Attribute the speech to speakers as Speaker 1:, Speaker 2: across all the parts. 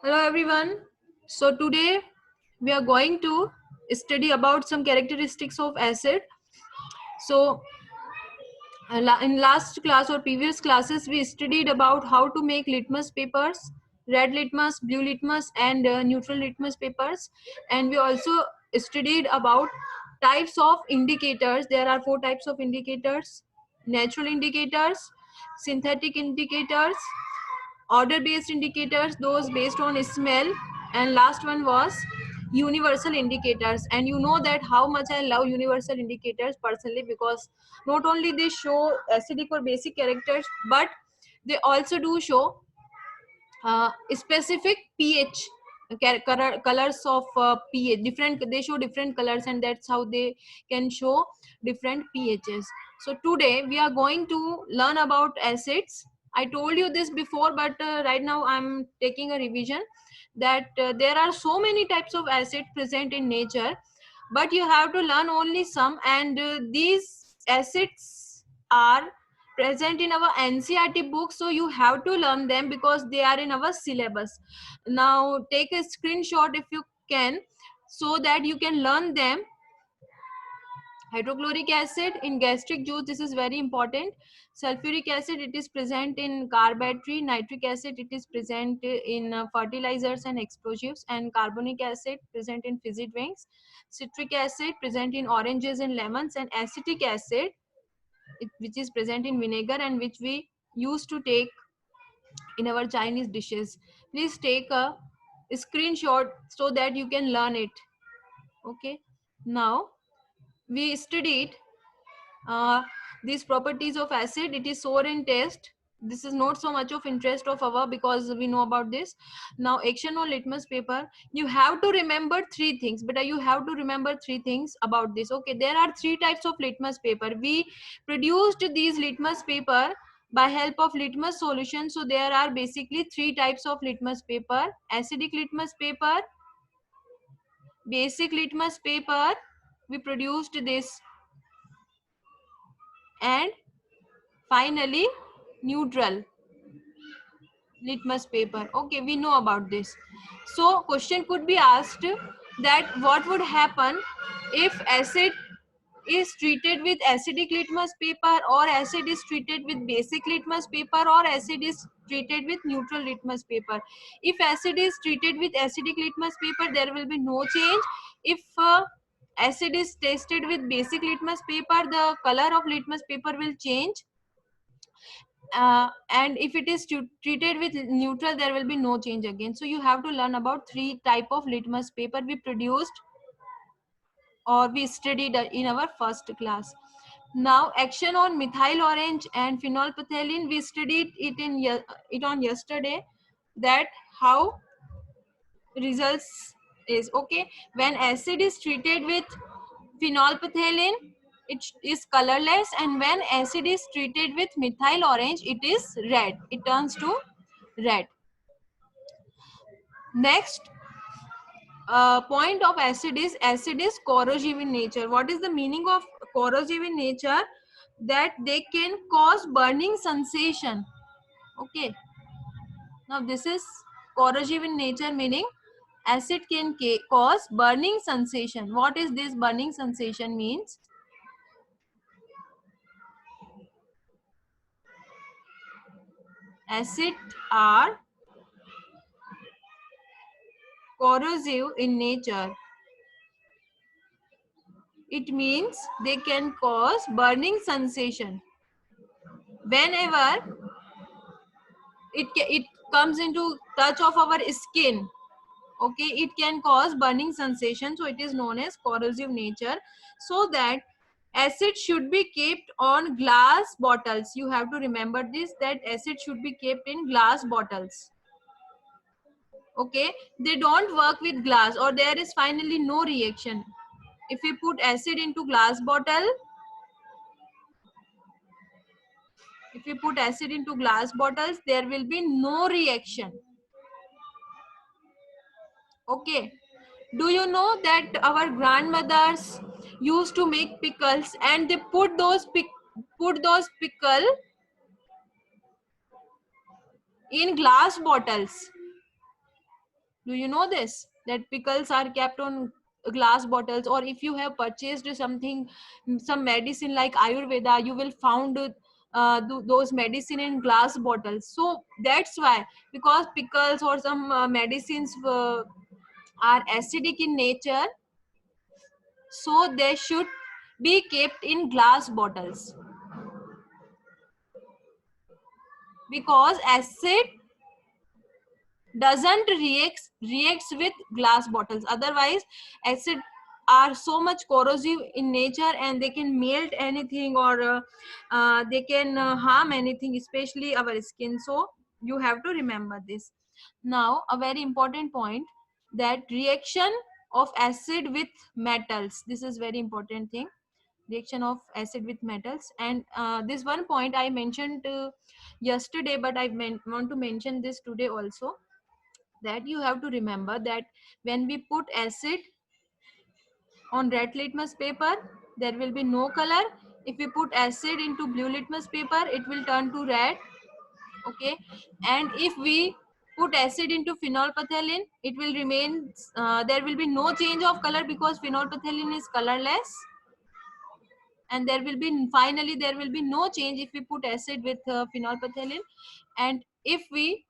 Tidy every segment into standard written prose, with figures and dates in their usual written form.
Speaker 1: Hello everyone. So today we are going to study about some characteristics of acid. So in last class or previous classes we studied about how to make litmus papers, red litmus, blue litmus and neutral litmus papers, and we also studied about types of indicators. There are four types of indicators: natural indicators, synthetic indicators, order based indicators, those based on smell, and last one was universal indicators. And you know that how much I love universal indicators personally, because not only they show acidic or basic characters, but they also do show specific pH, colors of pH different. They show different colors, and that's how they can show different pHs. So today we are going to learn about acids. I told you this before, but right now I'm taking a revision that there are so many types of acid present in nature, but you have to learn only some, and these acids are present in our NCERT book, so you have to learn them because they are in our syllabus. Now take a screenshot if you can, so that you can learn them. Hydrochloric acid in gastric juice, this is very important. Sulfuric acid, it is present in carbattery. Nitric acid, it is present in fertilizers and explosives. And carbonic acid present in fizzy drinks. Citric acid present in oranges and lemons. And acetic acid, which is present in vinegar and which we used to take in our Chinese dishes. Please take a screenshot so that you can learn it. Okay. Now we studied these properties of acid. It is sour in taste. This is not so much of interest of our, because we know about this. Now action on litmus paper, you have to remember three things, but you have to remember three things about this. Okay, there are three types of litmus paper. We produced these litmus paper by help of litmus solution. So there are basically three types of litmus paper: acidic litmus paper, basic litmus paper, we produced this, and finally neutral litmus paper. Okay, we know about this. So question could be asked that what would happen if acid is treated with acidic litmus paper, or acid is treated with basic litmus paper, or acid is treated with neutral litmus paper. If acid is treated with acidic litmus paper, there will be no change. If acid is tested with basic litmus paper, the color of litmus paper will change. And if it is treated with neutral, there will be no change again. So you have to learn about three type of litmus paper we produced or we studied in our first class. Now action on methyl orange and phenolphthalein, we studied it it on yesterday, that how results is. Okay, when acid is treated with phenolphthalein, it is colorless, and when acid is treated with methyl orange, it is red, it turns to red. Next point of acid is corrosive in nature. What is the meaning of corrosive in nature? That they can cause burning sensation. Okay, now this is corrosive in nature, meaning acid can cause burning sensation. What is this burning sensation means? Acid are corrosive in nature. It means they can cause burning sensation. Whenever it comes into touch of our skin, okay, it can cause burning sensation. So it is known as corrosive nature. So that acid should be kept on glass bottles. You have to remember this, that acid should be kept in glass bottles. Okay, they don't work with glass, or there is finally no reaction. If we put acid into glass bottle, if we put acid into glass bottles, there will be no reaction. Okay, do you know that our grandmothers used to make pickles, and they put those pickle in glass bottles? Do you know this, that pickles are kept on glass bottles? Or if you have purchased something, some medicine like Ayurveda, you will found those medicine in glass bottles. So that's why, because pickles or some medicines are acidic in nature, so they should be kept in glass bottles, because acid doesn't reacts with glass bottles. Otherwise, acid are so much corrosive in nature, and they can melt anything, or they can harm anything, especially our skin. So you have to remember this. Now a very important point, that reaction of acid with metals, this is very important thing, reaction of acid with metals. And this one point I mentioned yesterday, but I want to mention this today also, that you have to remember that when we put acid on red litmus paper, there will be no color. If we put acid into blue litmus paper, it will turn to red. Okay. And if we put acid into phenolphthalein, it will remain, there will be no change of color, because phenolphthalein is colorless. And there will be, finally there will be no change if we put acid with phenolphthalein. And if we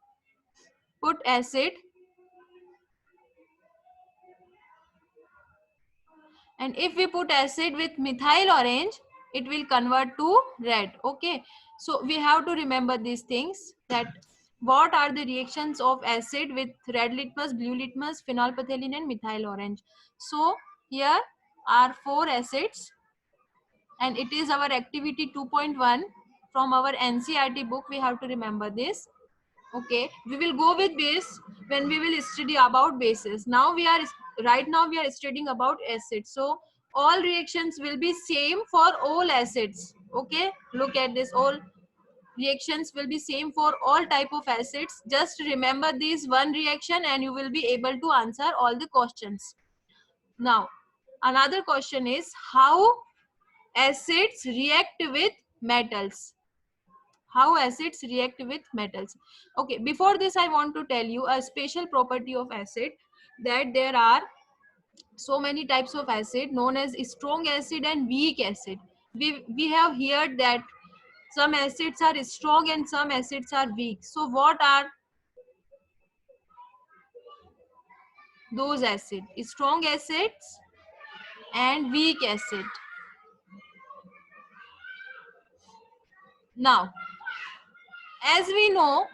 Speaker 1: put acid, and if we put acid with methyl orange, it will convert to red. Okay, so we have to remember these things, that what are the reactions of acid with red litmus, blue litmus, phenolphthalein and methyl orange. So here are 4 acids, and it is our activity 2.1 from our NCERT book. We have to remember this. Okay, we will go with this when we will study about bases. Now we are, right now we are studying about acids. So all reactions will be same for all acids. Okay, look at this, all reactions will be same for all type of acids. Just remember this one reaction and you will be able to answer all the questions. Now another question is, how acids react with metals? How acids react with metals? Okay, before this I want to tell you a special property of acid, that there are so many types of acid known as strong acid and weak acid. We have heard that some acids are strong and some acids are weak. So what are those acids? Strong acids and weak acid. Now as we know,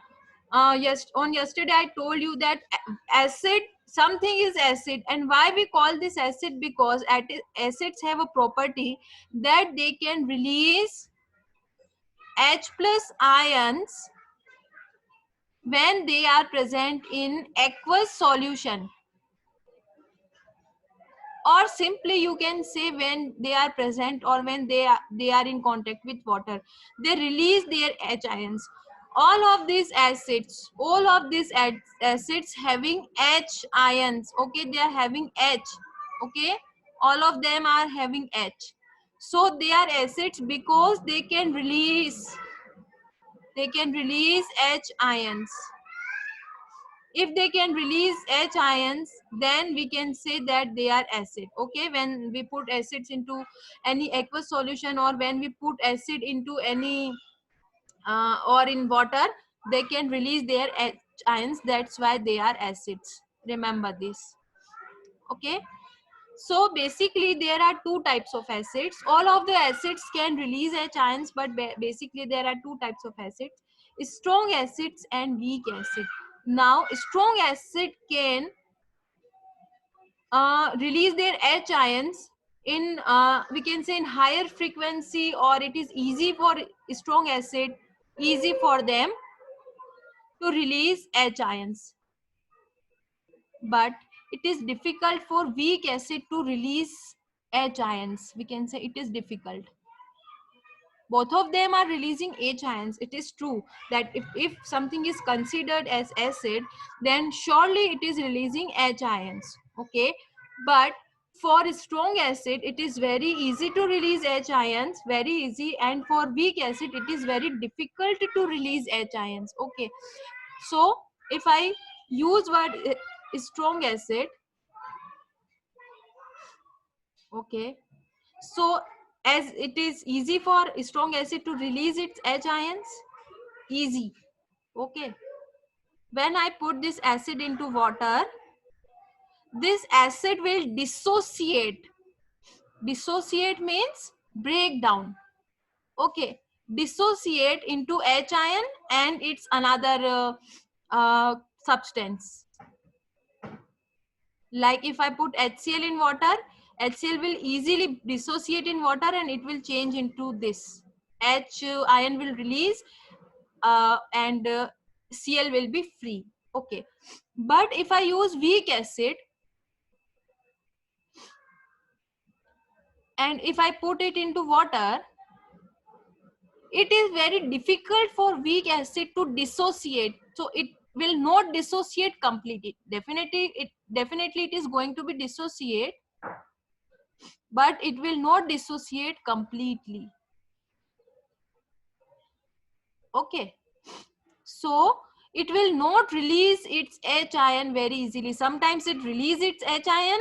Speaker 1: yes, on yesterday I told you that acid, something is acid, and why we call this acid, because acids have a property that they can release H plus ions when they are present in aqueous solution, or simply you can say when they are present, or when they are in contact with water, they release their H ions. All of these acids, all of these acids having H ions. Okay, they are having H. Okay, all of them are having H. So they are acids because they can release H ions. If they can release H ions, then we can say that they are acid. Okay, when we put acids into any aqueous solution, or when we put acid into any or in water, they can release their H ions. That's why they are acids. Remember this. Okay, so basically there are 2 types of acids. All of the acids can release H ions, but basically there are 2 types of acids: strong acids and weak acid. Now strong acid can release their H ions in, we can say, in higher frequency, or it is easy for strong acid, easy for them to release H ions. But it is difficult for weak acid to release H ions. We can say it is difficult. Both of them are releasing H ions. It is true that if something is considered as acid, then surely it is releasing H ions. Okay, but for strong acid, it is very easy to release H ions, very easy, and for weak acid, it is very difficult to release H ions. Okay, so if I use word strong acid, okay, so as it is easy for strong acid to release its H ions, easy, okay. When I put this acid into water, this acid will dissociate. Dissociate means break down, okay, dissociate into H ion and it's another substance. Like if I put HCl in water, HCl will easily dissociate in water and it will change into this. H ion will release and Cl will be free. Okay. But if I use weak acid and if I put it into water, it is very difficult for weak acid to dissociate. So it will not dissociate completely. Definitely it is going to be dissociate, but it will not dissociate completely. Okay, so it will not release its H ion very easily. Sometimes it release its H ion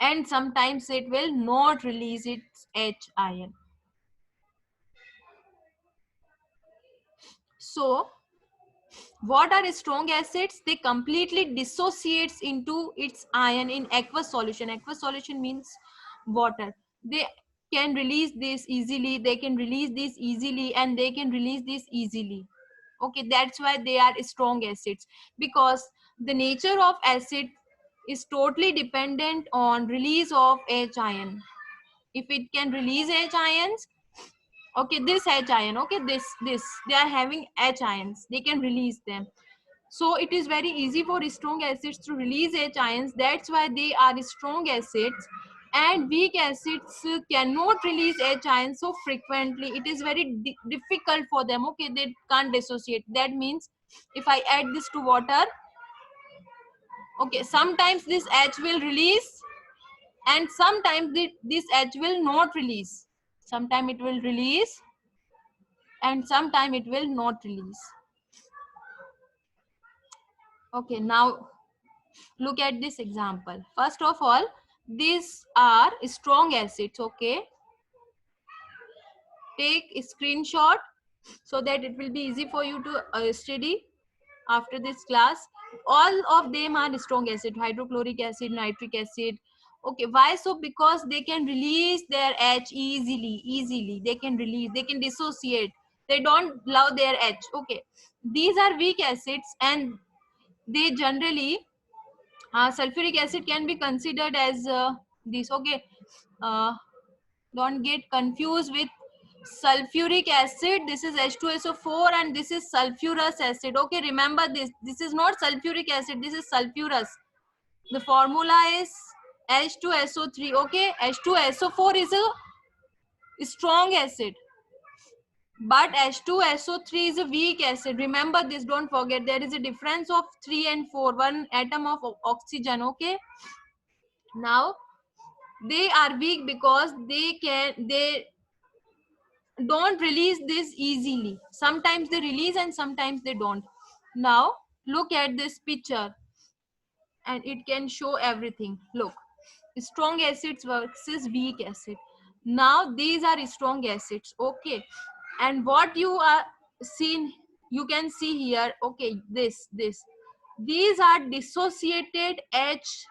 Speaker 1: and sometimes it will not release its H ion. So what are strong acids? They completely dissociates into its ion in aqueous solution. Aqueous solution means water. They can release this easily, they can release this easily, and they can release this easily. Okay, that's why they are strong acids, because the nature of acid is totally dependent on release of H ion. If it can release H ions, okay, this H ion, okay, this they are having H ions, they can release them. So it is very easy for strong acids to release H ions. That's why they are strong acids. And weak acids cannot release H ions so frequently. It is very difficult for them. Okay, they can't dissociate. That means if I add this to water, okay, sometimes this H will release and sometimes this H will not release. Sometime it will release and sometime it will not release. Okay, now look at this example. First of all, these are strong acids, okay. Take a screenshot so that it will be easy for you to study after this class. All of them are strong acid: hydrochloric acid, nitric acid. Okay, why so? Because they can release their H easily. They can release, they can dissociate. They don't love their H. Okay, these are weak acids and they generally sulfuric acid can be considered as this, okay. uh, don't get confused with sulfuric acid. This is H2SO4 and this is sulfurous acid, okay. Remember this is not sulfuric acid, this is sulfurous. The formula is H2SO3, okay. H2SO4 is a strong acid, but H2SO3 is a weak acid. Remember this, don't forget. There is a difference of 3 and 4, one atom of oxygen, okay. Now they are weak because they don't release this easily. Sometimes they release and sometimes they don't. Now look at this picture and it can show everything. Look, strong acids versus weak acid. Now these are strong acids, okay. And what you are seen, you can see here, okay, this these are dissociated H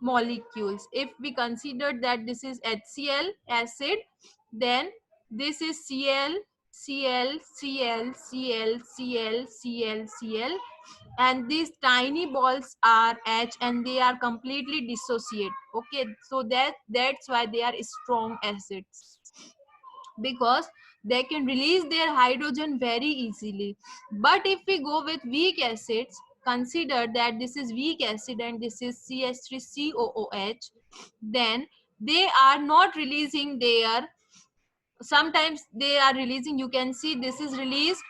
Speaker 1: molecules. If we consider that this is HCl acid, then this is Cl, Cl, Cl, Cl, Cl, Cl, Cl, and these tiny balls are H and they are completely dissociate. Okay, so that's why they are strong acids, because they can release their hydrogen very easily. But if we go with weak acids, consider that this is weak acid and this is CH3COOH, then they are not releasing their, sometimes they are releasing, you can see this is released,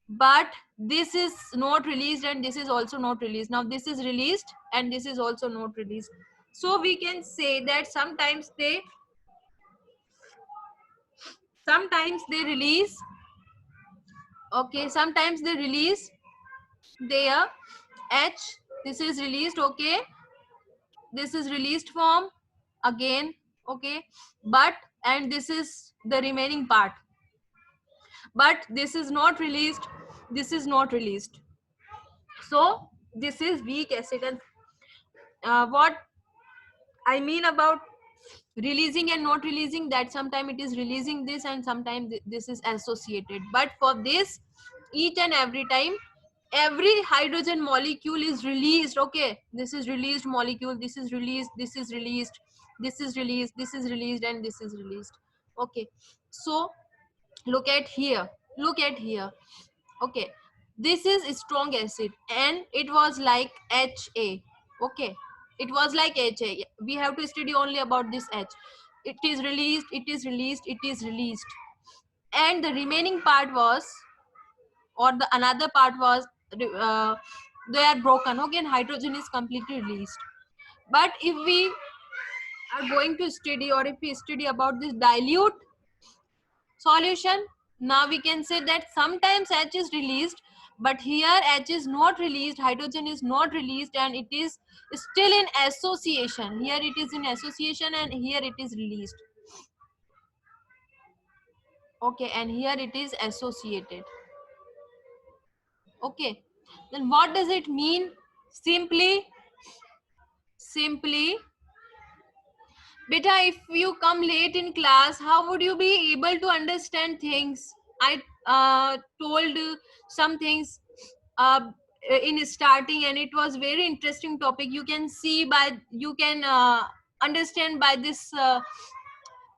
Speaker 1: but this is not released and this is also not released. Now this is released and this is also not released. So we can say that sometimes they release, okay, sometimes they release there H, this is released, okay, this is released form again, okay, but and this is the remaining part, but this is not released, this is not released. So this is weak acid. And what I mean about releasing and not releasing, that sometime it is releasing this and sometime this is associated, but for this each and every time every hydrogen molecule is released, okay, this is released molecule, this is released, this is released, this is released, this is released, and this is released, okay. So look at here, look at here, okay, this is a strong acid and it was like Ha, okay, it was like Ha, we have to study only about this H, it is released, it is released, it is released, and the remaining part was, or the another part was, they are broken, okay, and hydrogen is completely released. But if we are going to study, or if we study about this dilute solution, now we can say that sometimes H is released, but here H is not released, hydrogen is not released, and it is still in association. Here it is in association and here it is released, okay, and here it is associated, okay. Then what does it mean? Simply beta, if you come late in class, how would you be able to understand things? I told some things uh, in starting, and it was very interesting topic. You can see by, you can understand by this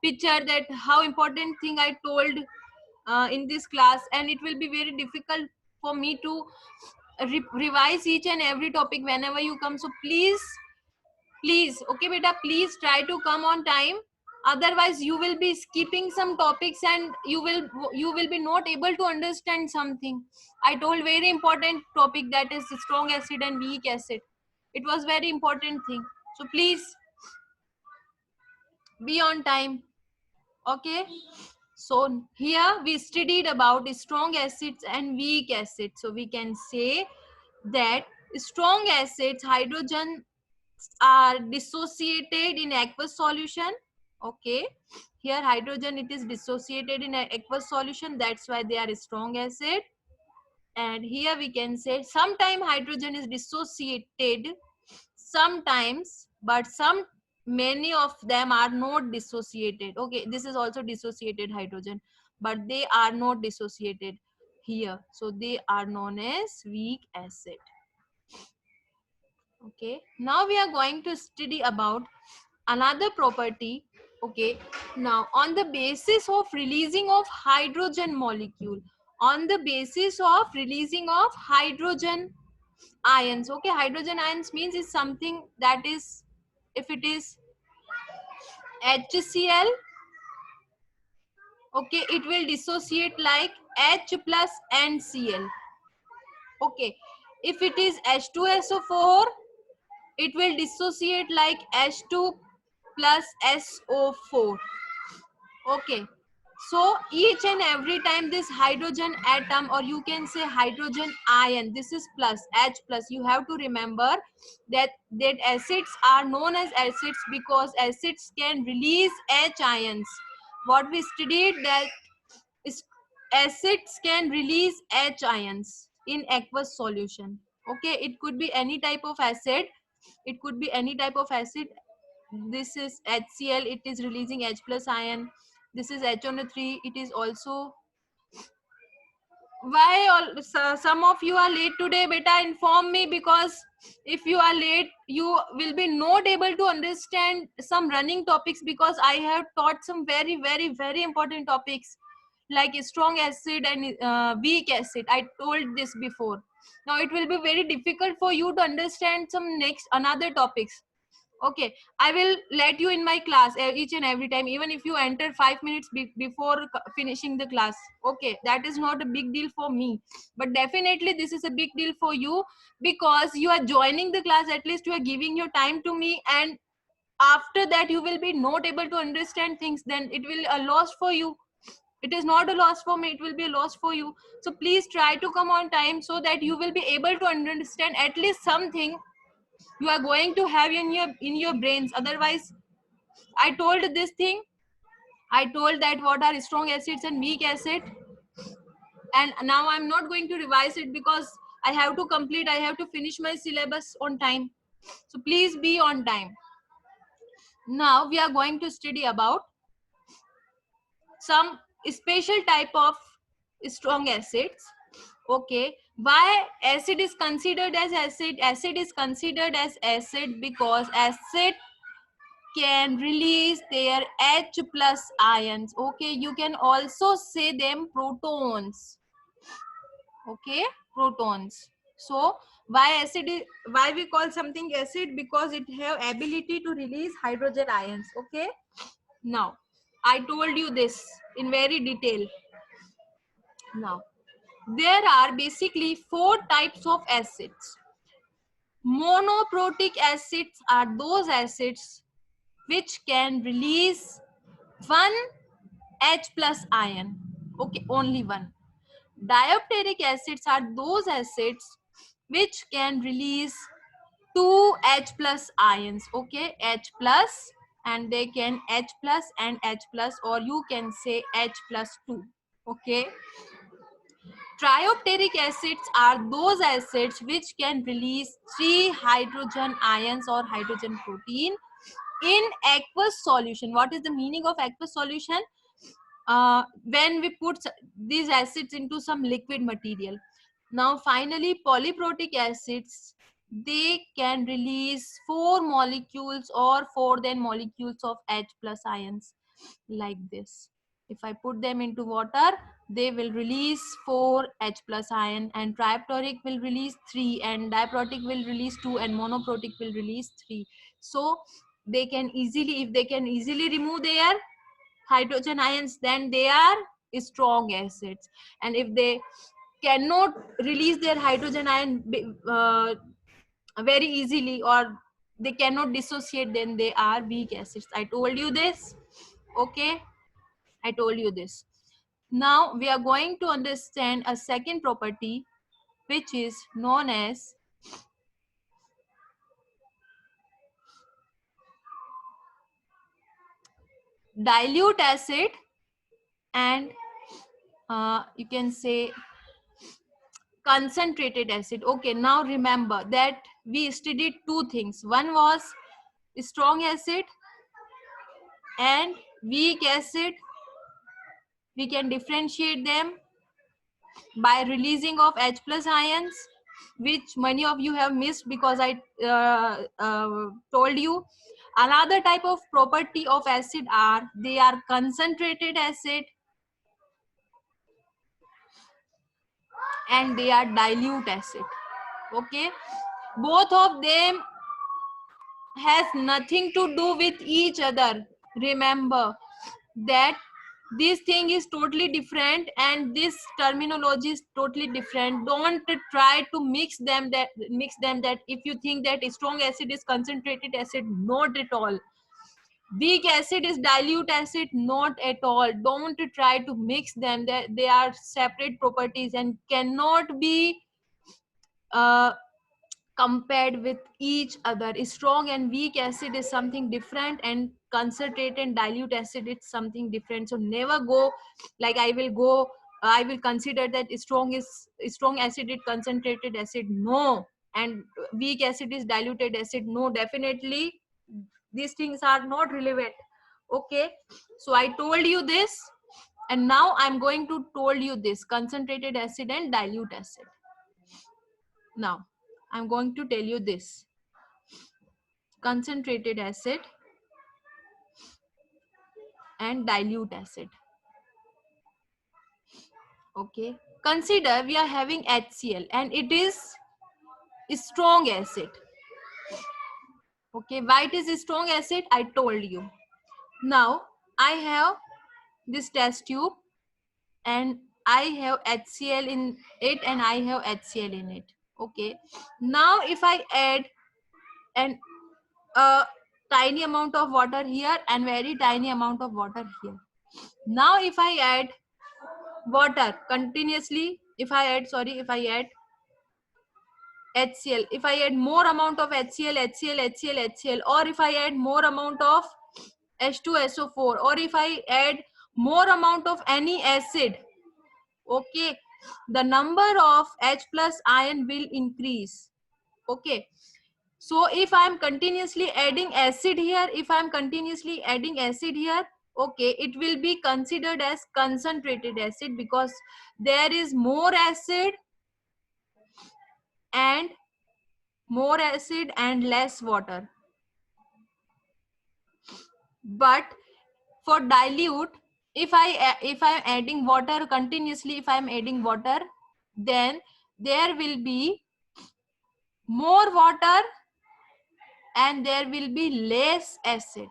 Speaker 1: picture that how important thing I told in this class, and it will be very difficult for me to revise each and every topic whenever you come. So please, okay beta, please try to come on time, otherwise you will be skipping some topics and you will be not able to understand something. I told very important topic, that is strong acid and weak acid. It was very important thing, so please be on time, okay. So here we studied about strong acids and weak acids. So we can say that strong acids hydrogen are dissociated in aqueous solution, okay. Here hydrogen, it is dissociated in aqueous solution, that's why they are strong acid. And here we can say sometimes hydrogen is dissociated sometimes, but many of them are not dissociated, okay. This is also dissociated hydrogen, but they are not dissociated here, so they are known as weak acid, okay. Now we are going to study about another property, okay. Now on the basis of releasing of hydrogen molecule, on the basis of releasing of hydrogen ions, okay, hydrogen ions means is something that is, if it is HCl, okay, it will dissociate like H plus NCl, okay. If it is H2SO4, it will dissociate like H2 plus SO4, okay. So each and every time this hydrogen atom, or you can say hydrogen ion, this is plus H plus, you have to remember that acids are known as acids because acids can release H ions. What we studied, that is acids can release H ions in aqueous solution, okay. It could be any type of acid, it could be any type of acid. This is HCl, it is releasing H plus ion. This is HNO3, it is also. Why all some of you are late today? Beta, inform me, because if you are late you will be not able to understand some running topics, because I have taught some very important topics like strong acid and weak acid. I told this before. Now it will be very difficult for you to understand some next another topics, okay. I will let you in my class each and every time, even if you enter 5 minutes before finishing the class, okay. That is not a big deal for me, but definitely this is a big deal for you, because you are joining the class, at least you are giving your time to me, and after that you will be not able to understand things, then it will a loss for you, It is not a loss for me, it will be a loss for you. So please try to come on time so that you will be able to understand at least something you are going to have in your brains. Otherwise, I told this thing, I told that what are strong acids and weak acid, and now I'm not going to revise it because I have to complete, I have to finish my syllabus on time. So please be on time. Now we are going to study about some special type of strong acids. Okay, why acid is considered as acid? Acid is considered as acid because acid can release their H plus ions. Okay, you can also say them protons. Okay, protons. So why acid is, why we call something acid? Because it have ability to release hydrogen ions. Okay, now I told you this in very detail. Now there are basically 4 types of acids. Monoprotic acids are those acids which can release one H plus ion. Okay, only one. Diopteric acids are those acids which can release 2 H plus ions. Okay, H plus, and they can H plus and H plus, or you can say H plus 2. Okay. Triopteric acids are those acids which can release 3 hydrogen ions or hydrogen protein in aqueous solution. What is the meaning of aqueous solution? When we put these acids into some liquid material. Now finally, polyprotic acids, they can release 4 molecules or 4 then molecules of H plus ions like this. If I put them into water, they will release 4 H plus ion, and triprotic will release 3, and diprotic will release 2, and monoprotic will release 3. So they can easily, if they can easily remove their hydrogen ions, then they are strong acids. And if they cannot release their hydrogen ion very easily, or they cannot dissociate, then they are weak acids. I told you this. Okay, I told you this. Now we are going to understand a second property which is known as dilute acid, and you can say concentrated acid. Okay, now remember that we studied 2 things. One was strong acid and weak acid. We can differentiate them by releasing of H plus ions, which many of you have missed because I told you. Another type of property of acid are they are concentrated acid and they are dilute acid. Okay, both of them has nothing to do with each other. Remember that this thing is totally different and this terminology is totally different. Don't try to mix them, that if you think that strong acid is concentrated acid, not at all. Weak acid is dilute acid, not at all. Don't try to mix them, that they are separate properties and cannot be uh, compared with each other. Strong and weak acid is something different, and concentrated and dilute acid is something different. So never go like I will consider that strong acid is concentrated acid, no, and weak acid is diluted acid, no. Definitely these things are not relevant. Okay, so I told you this, and now I'm going to told you this concentrated acid and dilute acid. Now I'm going to tell you this concentrated acid and dilute acid. Okay, consider we are having HCl and it is strong acid. Okay, why it is a strong acid? I told you. Now I have this test tube and I have HCl in it and I have HCl in it. Okay, now if I add an a tiny amount of water here and very tiny amount of water here. Now if I add water continuously, if I add HCl, if I add more amount of HCl, or if I add more amount of H2SO4, or if I add more amount of any acid, okay, the number of H plus ion will increase. Okay, so if I am continuously adding acid here, okay, it will be considered as concentrated acid, because there is more acid and less water. But for dilute, if I'm adding water continuously, then there will be more water and there will be less acid.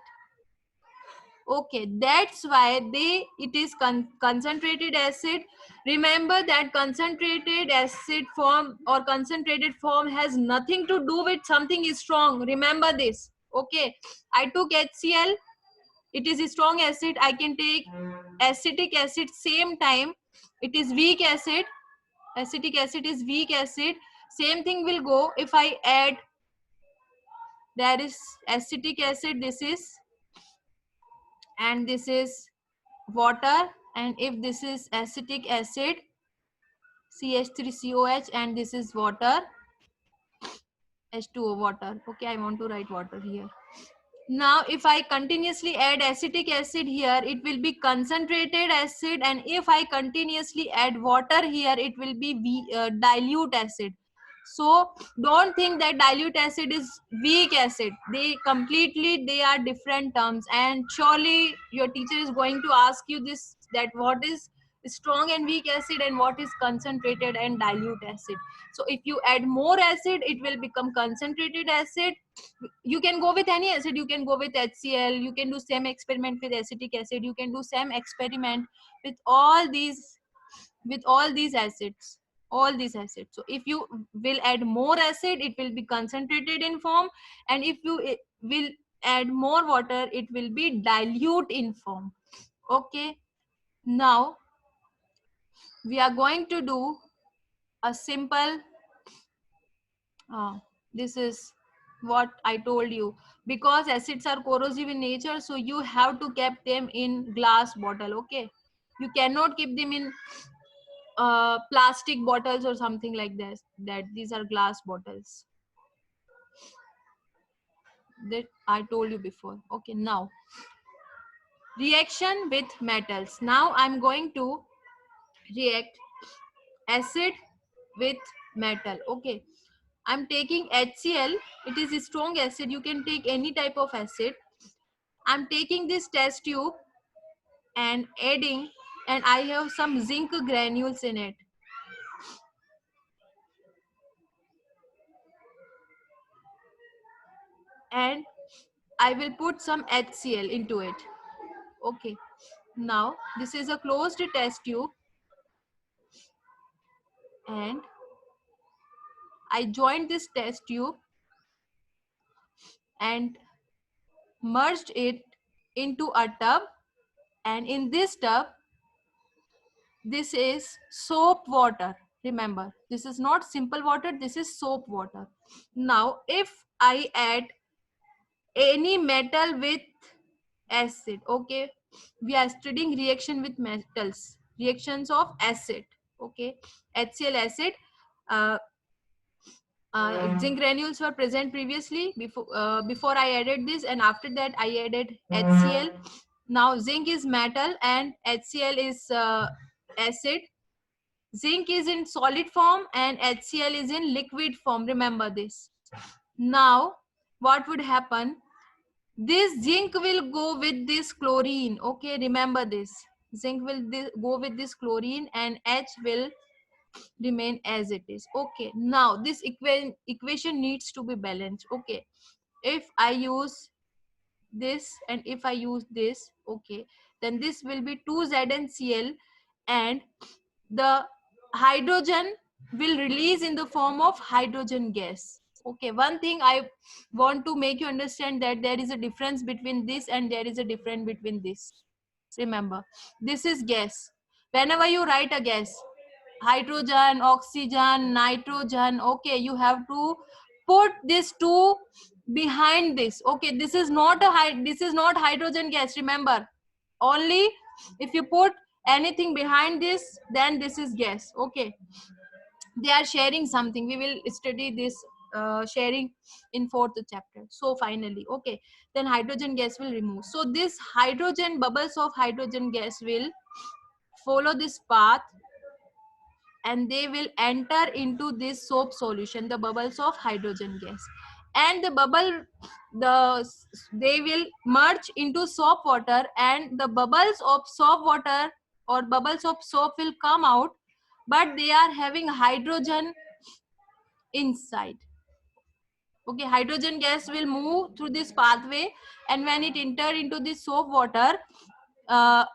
Speaker 1: Okay, that's why it is concentrated acid. Remember that concentrated acid form or concentrated form has nothing to do with something is strong. Remember this. Okay, I took HCl, it is a strong acid. I can take acetic acid, same time it is weak acid. Acetic acid is weak acid. Same thing will go if I add, there is acetic acid, this is, and this is water, and if this is acetic acid, CH3COH, and this is water, H2O, water. Okay, I want to write water here. Now if I continuously add acetic acid here, it will be concentrated acid, and if I continuously add water here, it will be dilute acid. So don't think that dilute acid is weak acid. They are different terms, and surely your teacher is going to ask you this, that what is strong and weak acid and what is concentrated and dilute acid. So if you add more acid, it will become concentrated acid. You can go with any acid, you can go with HCl, you can do same experiment with acetic acid, you can do same experiment with all these acids, so if you will add more acid, it will be concentrated in form, and if you will add more water, it will be dilute in form. Okay, now we are going to do a simple this is what I told you, because acids are corrosive in nature, so you have to keep them in glass bottle. Okay, you cannot keep them in plastic bottles or something like this, that these are glass bottles that I told you before. Okay, now reaction with metals. Now I'm going to react acid with metal. Okay, I'm taking HCl, it is a strong acid, you can take any type of acid. I'm taking this test tube and adding, and I have some zinc granules in it. And I will put some HCl into it. Okay, now this is a closed test tube, and I joined this test tube and merged it into a tub, and in this tub, this is soap water. Remember, this is not simple water, this is soap water. Now if I add any metal with acid, okay, we are studying reaction with metals, reactions of acid. Okay, HCl acid, uh, zinc granules were present previously before I added this, and after that I added HCl. Now zinc is metal and HCl is acid. Zinc is in solid form and HCl is in liquid form. Remember this. Now what would happen? This zinc will go with this chlorine. Okay, remember this. Zinc will go with this chlorine and H will remain as it is. Okay, now this equation needs to be balanced. Okay, if I use this and if I use this, okay, then this will be 2ZnCl, and the hydrogen will release in the form of hydrogen gas. Okay, one thing I want to make you understand, that there is a difference between this and there is a difference between this. Remember, this is gas. Whenever you write a gas, hydrogen, oxygen, nitrogen, okay, you have to put this two behind this. Okay, this is not this is not hydrogen gas, remember. Only if you put anything behind this, then this is gas. Okay, they are sharing something. We will study this sharing in fourth chapter. So finally, okay, then hydrogen gas will remove. So this hydrogen, bubbles of hydrogen gas will follow this path, and they will enter into this soap solution, the bubbles of hydrogen gas, and the bubble, they will merge into soap water, and the bubbles of soap water or bubbles of soap will come out, but they are having hydrogen inside. Okay, hydrogen gas will move through this pathway, and when it enter into this soap water,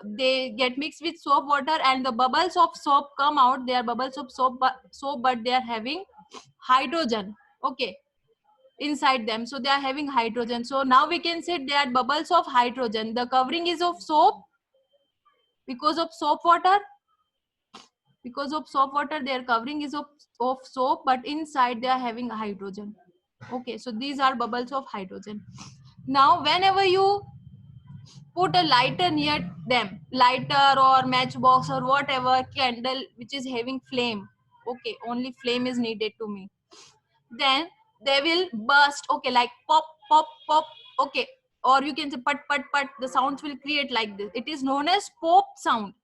Speaker 1: they get mixed with soap water, and the bubbles of soap come out. They are bubbles of soap, but they are having hydrogen, okay, inside them. So they are having hydrogen. So now we can say they are bubbles of hydrogen. The covering is of soap because of soap water. Because of soap water, their covering is of soap, but inside they are having hydrogen. Okay, so these are bubbles of hydrogen. Now whenever you put a lighter near them, lighter or matchbox or whatever, candle which is having flame, okay, only flame is needed to me, then they will burst, okay, like pop pop pop, okay, or you can say put put put, the sounds will create like this. It is known as pop sound.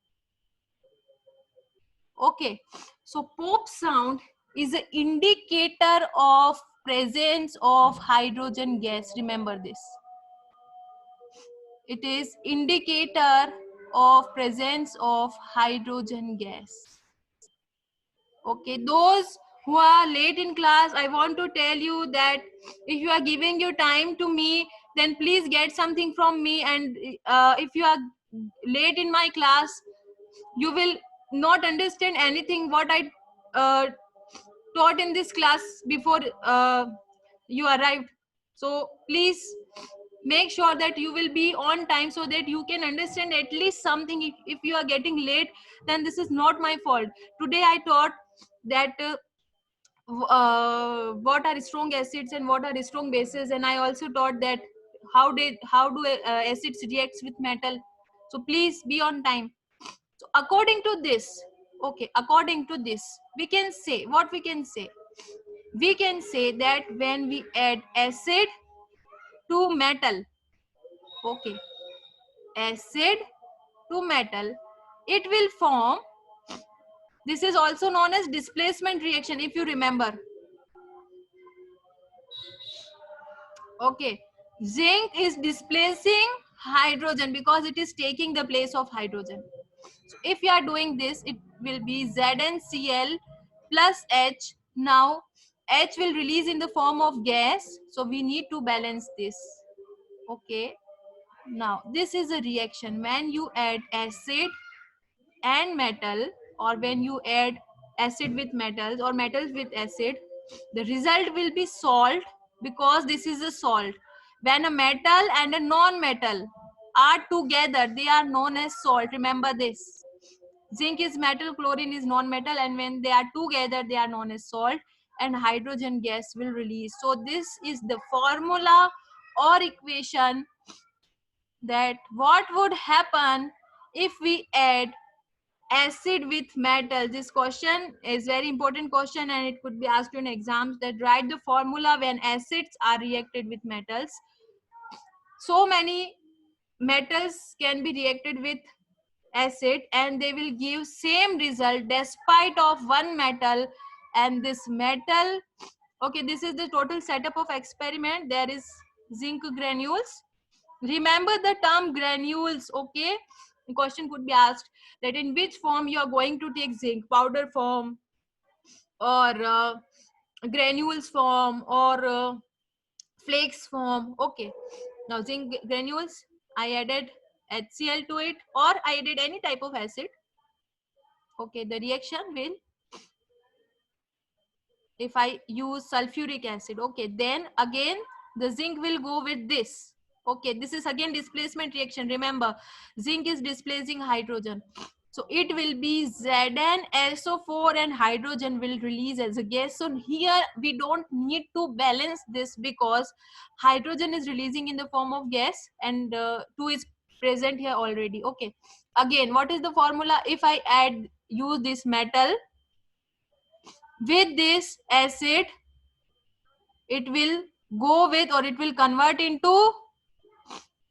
Speaker 1: Okay, so pop sound is an indicator of presence of hydrogen gas. Remember this. It is indicator of presence of hydrogen gas. Okay, those who are late in class, I want to tell you that if you are giving your time to me, then please get something from me. And if you are late in my class, you will not understand anything what I uh, taught in this class before you arrived. So please make sure that you will be on time so that you can understand at least something. If you are getting late, then this is not my fault. Today I taught that what are strong acids and what are strong bases, and I also taught that how do acids reacts with metal. So please be on time. So according to this, okay, according to this, we can say what we can say. We can say that when we add acid to metal, okay, acid to metal, it will form, this is also known as displacement reaction, if you remember. Okay, zinc is displacing hydrogen because it is taking the place of hydrogen. So if you are doing this, it will be ZnCl plus H. Now H will release in the form of gas, so we need to balance this. Okay, now this is a reaction when you add acid and metal, or when you add acid with metals or metals with acid, the result will be salt, because this is a salt. When a metal and a non-metal are together, they are known as salt. Remember this. Zinc is metal, chlorine is non-metal, and when they are together, they are known as salt, and hydrogen gas will release. So this is the formula or equation that what would happen if we add acid with metal. This question is very important question, and it could be asked in exams, that write the formula when acids are reacted with metals. So many metals can be reacted with acid and they will give same result despite of one metal. And this metal, okay, this is the total setup of experiment. There is zinc granules. Remember the term granules, okay? The question could be asked that in which form you are going to take zinc, powder form or granules form or flakes form. Okay, now zinc granules, I added HCl to it, or I added any type of acid. Okay, the reaction will, if I use sulfuric acid, okay, then again the zinc will go with this. Okay, this is again displacement reaction. Remember, zinc is displacing hydrogen. So it will be ZnSO4 and hydrogen will release as a gas. So here we don't need to balance this because hydrogen is releasing in the form of gas and 2 is present here already. Okay. Again, what is the formula? If I use this metal with this acid, it will go with, or it will convert into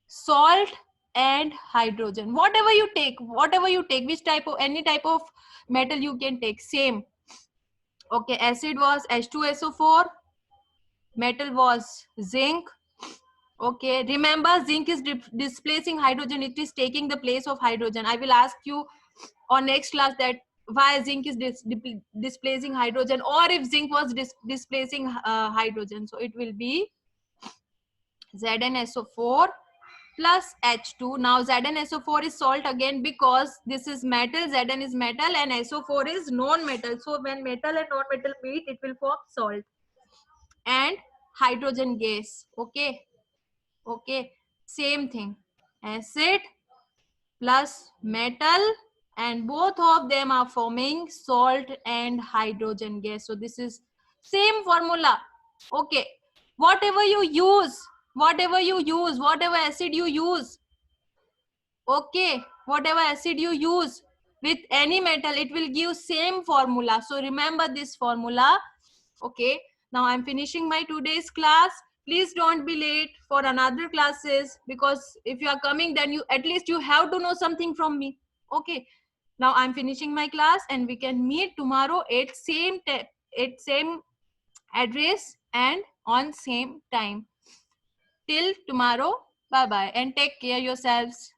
Speaker 1: salt and hydrogen. Whatever you take, which type of, any type of metal you can take, same. Okay, acid was H2SO4, metal was zinc. Okay, remember zinc is displacing hydrogen, it is taking the place of hydrogen. I will ask you on next class that why zinc is displacing hydrogen, or if zinc was displacing hydrogen. So it will be ZnSO4 plus H2. Now ZnSO4 is salt again because this is metal, Zn is metal and SO4 is non-metal. So when metal and non-metal meet, it will form salt and hydrogen gas. Okay, okay, same thing, acid plus metal, and both of them are forming salt and hydrogen gas. So this is same formula. Okay, whatever you use, whatever acid you use, okay, whatever acid you use with any metal, it will give same formula. So remember this formula. Okay, now I'm finishing my today's class. Please don't be late for another classes, because if you are coming, then you at least you have to know something from me. Okay, now I'm finishing my class and we can meet tomorrow at same address and on same time. Till tomorrow, bye bye and take care yourselves.